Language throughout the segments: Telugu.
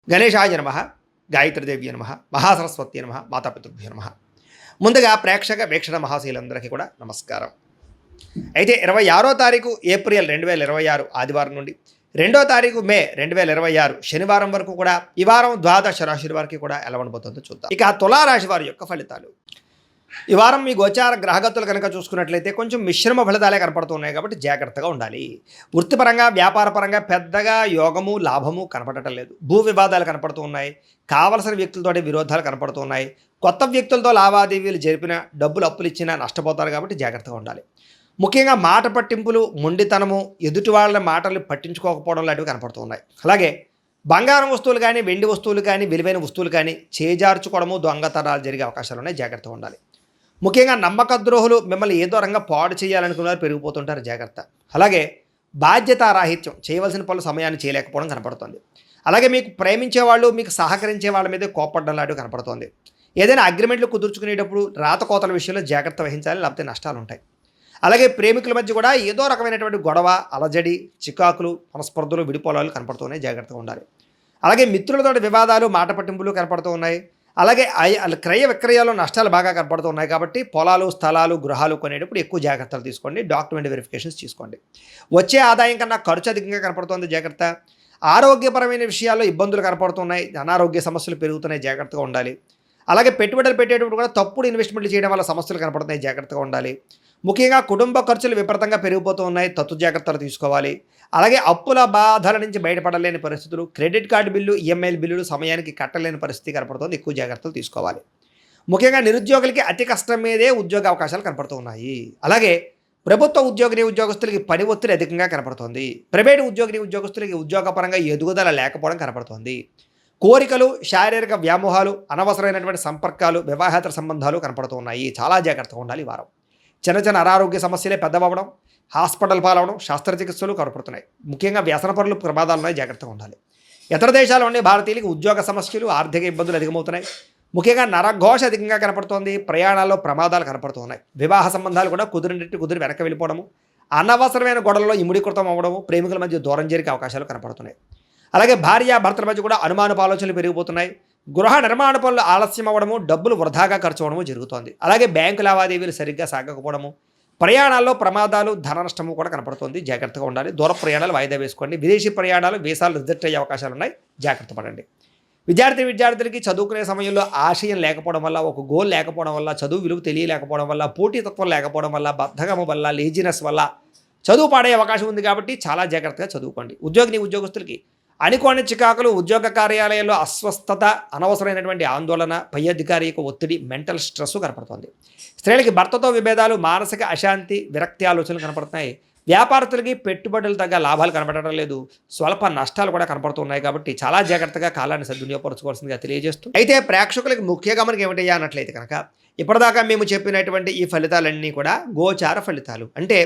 గణేశాయ నమః, గాయత్రీదేవ్య నమః, మహాసరస్వతి నమః, మాతాపితృభ్యో నమః. ముందుగా ప్రేక్షక వీక్షణ మహాశీలందరికీ కూడా నమస్కారం. అయితే 26వ తారీఖు ఏప్రిల్ 2026 ఆదివారం నుండి 2వ తారీఖు మే 2026 శనివారం వరకు కూడా ఈ వారం ద్వాదశ రాశుల వారికి కూడా ఎలా ఉండబోతుందో చూద్దాం. ఇక తులారాశి వారి యొక్క ఫలితాలు. ఈ వారం మీ గోచార గ్రహగతులు కనుక చూసుకున్నట్లయితే కొంచెం మిశ్రమ ఫలితాలే కనపడుతున్నాయి కాబట్టి జాగ్రత్తగా ఉండాలి. వృత్తిపరంగా వ్యాపారపరంగా పెద్దగా యోగము లాభము కనపడటం లేదు. భూ వివాదాలు కనపడుతూ ఉన్నాయి. కావలసిన వ్యక్తులతోటి విరోధాలు కనపడుతూ ఉన్నాయి. కొత్త వ్యక్తులతో లావాదేవీలు జరిపిన డబ్బులు అప్పులు ఇచ్చినా నష్టపోతారు కాబట్టి జాగ్రత్తగా ఉండాలి. ముఖ్యంగా మాట పట్టింపులు, మొండితనము, ఎదుటి వాళ్ళ మాటలు పట్టించుకోకపోవడం లాంటివి కనపడుతూ ఉన్నాయి. అలాగే బంగారం వస్తువులు కానీ వెండి వస్తువులు కానీ విలువైన వస్తువులు కానీ చేజార్చుకోవడము, దొంగతనాలు జరిగే అవకాశాలు ఉన్నాయి. జాగ్రత్తగా ఉండాలి. ముఖ్యంగా నమ్మక ద్రోహులు మిమ్మల్ని ఏదో రంగా పాడు చేయాలనుకున్నారు పెరిగిపోతుంటారు. జాగ్రత్త. అలాగే బాధ్యతారాహిత్యం, చేయవలసిన పనులు సమయాన్ని చేయలేకపోవడం కనపడుతుంది. అలాగే మీకు ప్రేమించే వాళ్ళు మీకు సహకరించే వాళ్ళ మీద కోపడ్డం లాంటివి కనపడుతుంది. ఏదైనా అగ్రిమెంట్లు కుదుర్చుకునేటప్పుడు రాతకోతల విషయంలో జాగ్రత్త వహించాలి, లేకపోతే నష్టాలు ఉంటాయి. అలాగే ప్రేమికుల మధ్య కూడా ఏదో రకమైనటువంటి గొడవ, అలజడి, చికాకులు, మనస్పర్ధలు, విడిపోలాలు కనపడుతున్నాయి. జాగ్రత్తగా ఉండాలి. అలాగే మిత్రులతో వివాదాలు, మాట పట్టింపులు కనపడుతూ ఉన్నాయి. అలాగే క్రయ విక్రయాలు నష్టాలు బాగా కనపడుతూ ఉన్నాయి కాబట్టి పొలాలు, స్థలాలు, గృహాలు కొనేటప్పుడు ఎక్కువ జాగ్రత్తలు తీసుకోండి. డాక్యుమెంట్ వెరిఫికేషన్స్ తీసుకోండి. వచ్చే ఆదాయం కన్నా ఖర్చు అధికంగా కనపడుతుంది. జాగ్రత్త. ఆరోగ్యపరమైన విషయాల్లో ఇబ్బందులు కనపడుతున్నాయి. అనారోగ్య సమస్యలు పెరుగుతున్నాయి. జాగ్రత్తగా ఉండాలి. అలాగే పెట్టుబడులు పెట్టేటప్పుడు కూడా తప్పుడు ఇన్వెస్ట్మెంట్లు చేయడం వల్ల సమస్యలు కనపడుతున్నాయి. జాగ్రత్తగా ఉండాలి. ముఖ్యంగా కుటుంబ ఖర్చులు విపరీతంగా పెరిగిపోతూ ఉన్నాయి. తత్తు జాగ్రత్తలు తీసుకోవాలి. అలాగే అప్పుల బాధల నుంచి బయటపడలేని పరిస్థితులు, క్రెడిట్ కార్డు బిల్లు, ఈఎంఐ బిల్లులు సమయానికి కట్టలేని పరిస్థితి కనపడుతుంది. ఎక్కువ జాగ్రత్తలు తీసుకోవాలి. ముఖ్యంగా నిరుద్యోగులకి అతి కష్టం మీదే ఉద్యోగ అవకాశాలు కనపడుతూ ఉన్నాయి. అలాగే ప్రభుత్వ ఉద్యోగస్తులకి పని ఒత్తిడి అధికంగా కనపడుతోంది. ప్రైవేటు ఉద్యోగస్తులకి ఉద్యోగపరంగా ఎదుగుదల లేకపోవడం కనపడుతోంది. కోరికలు, శారీరక వ్యామోహాలు, అనవసరమైనటువంటి సంపర్కాలు, వివాహేతర సంబంధాలు కనపడుతూ ఉన్నాయి. చాలా జాగ్రత్తగా ఉండాలి. ఈ వారం చిన్న చిన్న అనారోగ్య సమస్యలే పెద్దవడం, హాస్పిటల్ పాలవడం, శస్త్రచికిత్సలు కనపడుతున్నాయి. ముఖ్యంగా వ్యసనపరులు ప్రమాదాలు ఉన్నాయి. జాగ్రత్తగా ఉండాలి. ఇతర దేశాల్లో ఉండే భారతీయులకు ఉద్యోగ సమస్యలు, ఆర్థిక ఇబ్బందులు అధికమవుతున్నాయి. ముఖ్యంగా నరఘోష అధికంగా కనపడుతోంది. ప్రయాణాల్లో ప్రమాదాలు కనపడుతున్నాయి. వివాహ సంబంధాలు కూడా కుదిరి వెనక్కి వెళ్ళిపోవడము, అనవసరమైన గొడవల్లో ఇముడీకృతం అవ్వడము, ప్రేమికుల మధ్య దూరం జరిగే అవకాశాలు కనపడుతున్నాయి. అలాగే భార్యాభర్తల మధ్య కూడా అనుమానపు ఆలోచనలు పెరిగిపోతున్నాయి. గృహ నిర్మాణ పనులు ఆలస్యం అవ్వడము, డబ్బులు వృధాగా ఖర్చు అవ్వడము జరుగుతోంది. అలాగే బ్యాంకు లావాదేవీలు సరిగ్గా సాగకపోవడము, ప్రయాణాల్లో ప్రమాదాలు, ధన నష్టము కూడా కనపడుతుంది. జాగ్రత్తగా ఉండాలి. దూర ప్రయాణాలు వాయిదా వేసుకోండి. విదేశీ ప్రయాణాలు, వీసాలు రిజెక్ట్ అయ్యే అవకాశాలు ఉన్నాయి. జాగ్రత్త పడండి. విద్యార్థులకి చదువుకునే సమయంలో ఆశయం లేకపోవడం వల్ల, ఒక గోల్ లేకపోవడం వల్ల, చదువు విలువ తెలియలేకపోవడం వల్ల, పోటీతత్వం లేకపోవడం వల్ల, బద్ధకము వల్ల, లేజినెస్ వల్ల చదువు పాడే అవకాశం ఉంది. కాబట్టి చాలా జాగ్రత్తగా చదువుకోండి. ఉద్యోగస్తులకి అనుకోని చికాకులు, ఉద్యోగ కార్యాలయాల్లో అస్వస్థత, అనవసరమైనటువంటి ఆందోళన, పై అధికారి యొక్క ఒత్తిడి, మెంటల్ స్ట్రెస్ కనపడుతుంది. స్త్రీలకి భర్తతో విభేదాలు, మానసిక అశాంతి, విరక్తి ఆలోచనలు కనపడుతున్నాయి. వ్యాపారస్తులకి పెట్టుబడులు తగ్గ లాభాలు కనపడటం లేదు. స్వల్ప నష్టాలు కూడా కనపడుతున్నాయి. కాబట్టి చాలా జాగ్రత్తగా కాలాన్ని సద్వినియోగపరచుకోవాల్సిందిగా తెలియజేస్తూ, అయితే ప్రేక్షకులకి ముఖ్య గమనిక ఏమిటయ్యా అన్నట్లయితే కనుక ఇప్పటిదాకా మేము చెప్పినటువంటి ఈ ఫలితాలన్నీ కూడా గోచార ఫలితాలు. అంటే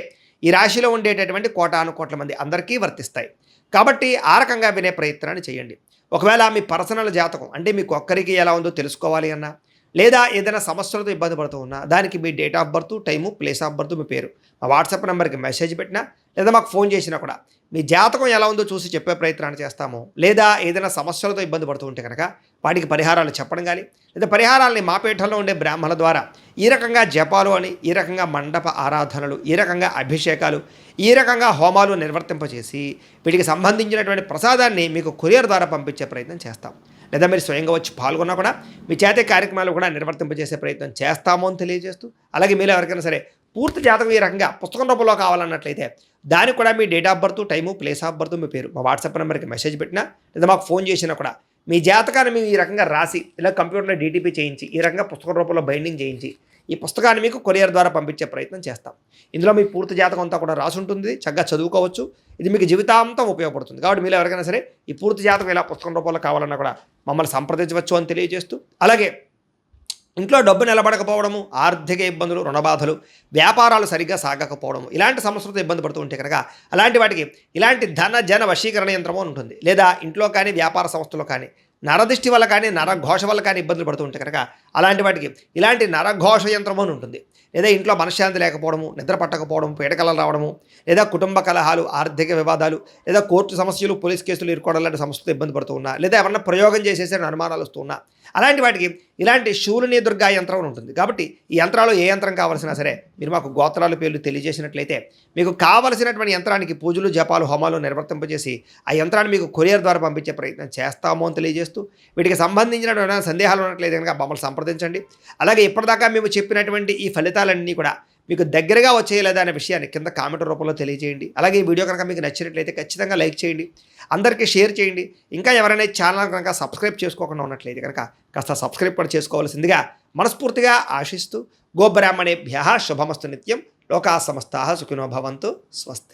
ఈ రాశిలో ఉండేటటువంటి కోటాను కోట్ల మంది అందరికీ వర్తిస్తాయి. కాబట్టి ఆ రకంగా వినే ప్రయత్నాన్ని చేయండి. ఒకవేళ మీ పర్సనల్ జాతకం అంటే మీకు ఒక్కరికి ఎలా ఉందో తెలుసుకోవాలి అన్నా, లేదా ఏదైనా సమస్యలతో ఇబ్బంది పడుతూ ఉన్నా, దానికి మీ date of birth, time, place of birth, మీ పేరు మా వాట్సాప్ నెంబర్కి మెసేజ్ పెట్టినా, లేదా మాకు ఫోన్ చేసినా కూడా మీ జాతకం ఎలా ఉందో చూసి చెప్పే ప్రయత్నాన్ని చేస్తాము. లేదా ఏదైనా సమస్యలతో ఇబ్బంది పడుతూ ఉంటే కనుక వాటికి పరిహారాలు చెప్పడం కానీ, లేదా పరిహారాలని మా పీఠంలో ఉండే బ్రాహ్మణుల ద్వారా ఈ రకంగా జపాలు అని, ఈ రకంగా మండప ఆరాధనలు, ఈ రకంగా అభిషేకాలు, ఈ రకంగా హోమాలు నిర్వర్తింపచేసి వీటికి సంబంధించినటువంటి ప్రసాదాన్ని మీకు కొరియర్ ద్వారా పంపించే ప్రయత్నం చేస్తాం. లేదా మీరు స్వయంగా వచ్చి పాల్గొన్నా కూడా మీ చేతే కార్యక్రమాలు కూడా నిర్వర్తింపజేసే ప్రయత్నం చేస్తాము అని తెలియజేస్తూ, అలాగే మీరు ఎవరికైనా సరే పూర్తి జాతకం ఈ రకంగా పుస్తకం రూపంలో కావాలన్నట్లయితే దానికి కూడా మీ date of birth, time, place of birth, మీ పేరు మా వాట్సాప్ నెంబర్కి మెసేజ్ పెట్టినా, లేదా మాకు ఫోన్ చేసినా కూడా మీ జాతకాన్ని మేము ఈ రకంగా రాసి, ఇలా కంప్యూటర్లో డీటీపీ చేయించి, ఈ రకంగా పుస్తకం రూపంలో బైండింగ్ చేయించి ఈ పుస్తకాన్ని మీకు కొరియర్ ద్వారా పంపించే ప్రయత్నం చేస్తాం. ఇందులో మీ పూర్తి జాతకం అంతా కూడా రాసి ఉంటుంది. చక్కగా చదువుకోవచ్చు. ఇది మీకు జీవితాంతం ఉపయోగపడుతుంది. కాబట్టి మీరు ఎవరికైనా సరే ఈ పూర్తి జాతకం ఇలా పుస్తకం రూపంలో కావాలన్నా కూడా మమ్మల్ని సంప్రదించవచ్చు అని తెలియజేస్తూ, అలాగే ఇంట్లో డబ్బు నిలబడకపోవడము, ఆర్థిక ఇబ్బందులు, రుణబాధలు, వ్యాపారాలు సరిగ్గా సాగకపోవడము, ఇలాంటి సమస్యలతో ఇబ్బంది పడుతూ ఉంటే కనుక అలాంటి వాటికి ఇలాంటి ధన జన వశీకరణ యంత్రము ఉంటుంది. లేదా ఇంట్లో కానీ వ్యాపార సంస్థలో కానీ నరదిష్టి వల్ల కానీ నరఘోష వల్ల కానీ ఇబ్బందులు పడుతూ ఉంటే కనుక అలాంటి వాటికి ఇలాంటి నరఘోష యంత్రం అని ఉంటుంది. లేదా ఇంట్లో మనశ్శాంతి లేకపోవడము, నిద్ర పట్టకపోవడం, పీడకలలు రావడము, లేదా కుటుంబ కలహాలు, ఆర్థిక వివాదాలు, లేదా కోర్టు సమస్యలు, పోలీస్ కేసులు ఇరుకోవడం లాంటి సమస్యలతో ఇబ్బంది పడుతూ ఉన్నా, లేదా ఎవరన్నా ప్రయోగం చేసేసే అనుమానాలు వస్తూ ఉన్నా, అలాంటి వాటికి ఇలాంటి శూలిని దుర్గా యంత్రం అని ఉంటుంది. కాబట్టి ఈ యంత్రాలు ఏ యంత్రం కావాల్సినా సరే మీరు మాకు గోత్రాల పేర్లు తెలియజేసినట్లయితే మీకు కావలసినటువంటి యంత్రానికి పూజలు, జపాలు, హోమాలు నిర్వర్తింపజేసి ఆ యంత్రాన్ని మీకు కొరియర్ ద్వారా పంపించే ప్రయత్నం చేస్తాము అని తెలియజేస్తూ, వీటికి సంబంధించిన సందేహాలు ఉన్నట్లయితే కనుక మమ్మల్ని సంప్రదించండి. అలాగే ఇప్పటిదాకా మేము చెప్పినటువంటి ఈ ఫలితాలన్నీ కూడా మీకు దగ్గరగా వచ్చేయలేదా అనే విషయాన్ని కింద కామెంట్ రూపంలో తెలియజేయండి. అలాగే ఈ వీడియో కనుక మీకు నచ్చినట్లయితే ఖచ్చితంగా లైక్ చేయండి, అందరికీ షేర్ చేయండి. ఇంకా ఎవరైనా ఛానల్ కనుక సబ్స్క్రైబ్ చేసుకోకుండా ఉన్నట్లయితే కనుక కాస్త సబ్స్క్రైబ్ కూడా చేసుకోవాల్సిందిగా మనస్ఫూర్తిగా ఆశిస్తూ, గోబ్రాహ్మణేభ్యః శుభమస్తు నిత్యం, లోకా సమస్తాః సుఖినో భవంతు, స్వస్తి.